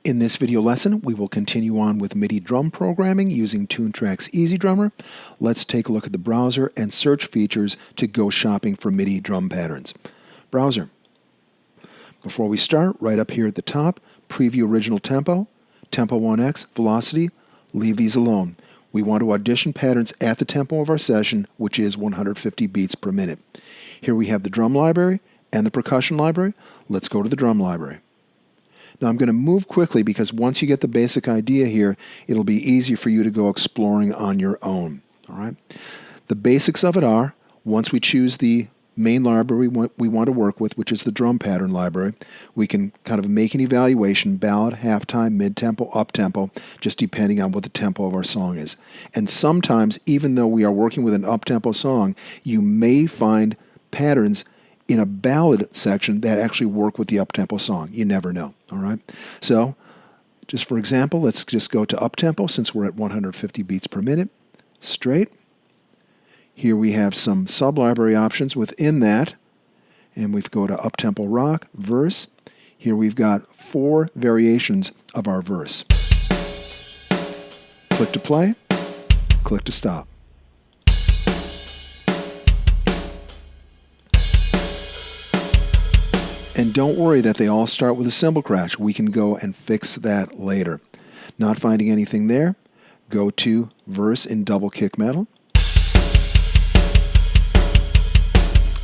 In this video lesson, we will continue on with MIDI drum programming using TuneTrack's EZDrummer. Let's take a look at the browser and search features to go shopping for MIDI drum patterns. Browser. Before we start, right up here at the top, preview original tempo, tempo 1x, velocity, leave these alone. We want to audition patterns at the tempo of our session, which is 150 beats per minute. Here we have the drum library and the percussion library. Let's go to the drum library. Now I'm going to move quickly because once you get the basic idea here, it'll be easy for you to go exploring on your own. All right? The basics of it are, once we choose the main library we want to work with, which is the drum pattern library, we can kind of make an evaluation, ballad, halftime, mid-tempo, up-tempo, just depending on what the tempo of our song is. And sometimes, even though we are working with an up-tempo song, you may find patterns in a ballad section that actually work with the up-tempo song. You never know, all right? So, just for example, let's just go to up-tempo since we're at 150 beats per minute, straight. Here we have some sub-library options within that, and we go to up-tempo rock, verse. Here we've got 4 variations of our verse. Click to play, click to stop. And don't worry that they all start with a cymbal crash. We can go and fix that later. Not finding anything there, go to verse in double kick metal.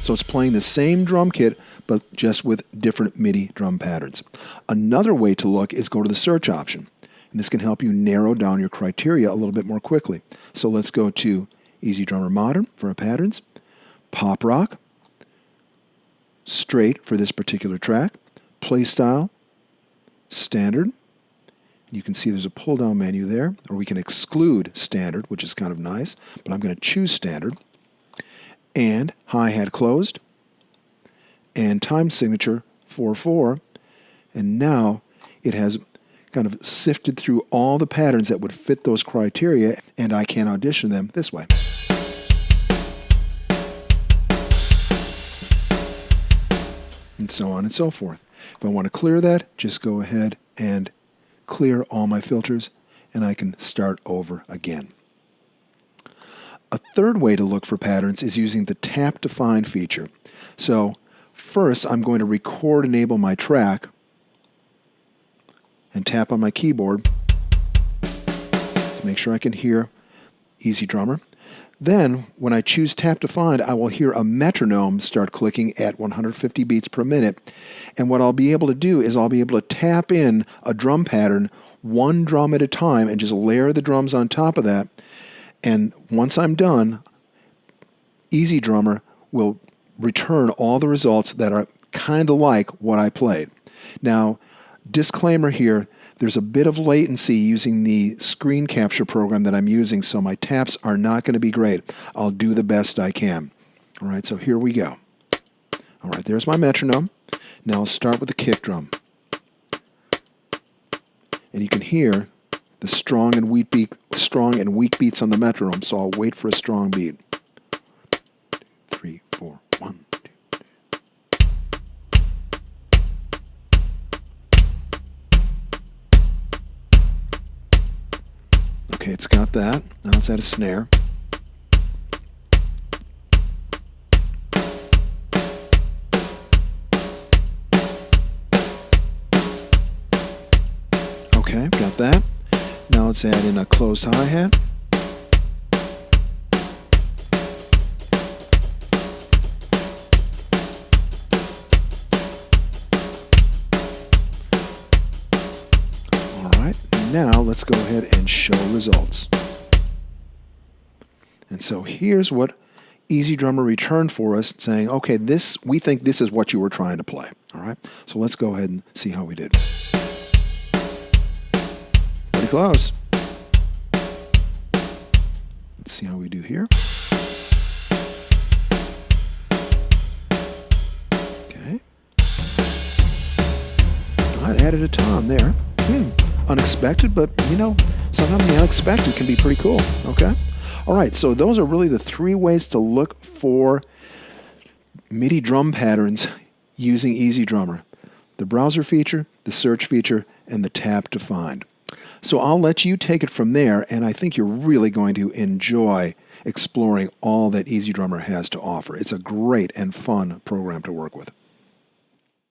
So it's playing the same drum kit, but just with different MIDI drum patterns. Another way to look is go to the search option. And this can help you narrow down your criteria a little bit more quickly. So let's go to EZDrummer Modern for our patterns, Pop Rock, Straight for this particular track, Play Style, Standard. You can see there's a pull-down menu there, or we can exclude Standard, which is kind of nice, but I'm going to choose Standard. And hi-hat closed, and time signature 4/4, and now it has kind of sifted through all the patterns that would fit those criteria, and I can audition them this way. And so on and so forth. If I want to clear that, just go ahead and clear all my filters, and I can start over again. A third way to look for patterns is using the tap define feature. So first I'm going to record enable my track and tap on my keyboard to make sure I can hear EZDrummer. Then when I choose tap define, I will hear a metronome start clicking at 150 beats per minute. And what I'll be able to do is I'll be able to tap in a drum pattern one drum at a time and just layer the drums on top of that. And once I'm done, EZDrummer will return all the results that are kind of like what I played. Now, disclaimer here, there's a bit of latency using the screen capture program that I'm using, so my taps are not going to be great. I'll do the best I can. All right, so here we go. All right, there's my metronome. Now I'll start with the kick drum. And you can hear the strong and weak beats on the metronome, so I'll wait for a strong beat. 3, 4, 1, 2. Okay, it's got that. Now let's add a snare. Okay, got that. Now let's add in a closed hi-hat. Alright, now let's go ahead and show results. And so here's what EZDrummer returned for us, saying, okay, we think this is what you were trying to play. Alright, so let's go ahead and see how we did. Pretty close. Let's see how we do here. Okay. I added a tom there. Unexpected, but you know, sometimes the unexpected can be pretty cool. Okay. All right, so those are really the 3 ways to look for MIDI drum patterns using EZDrummer. The browser feature, the search feature, and the tap to find. So I'll let you take it from there, and I think you're really going to enjoy exploring all that EZDrummer has to offer. It's a great and fun program to work with.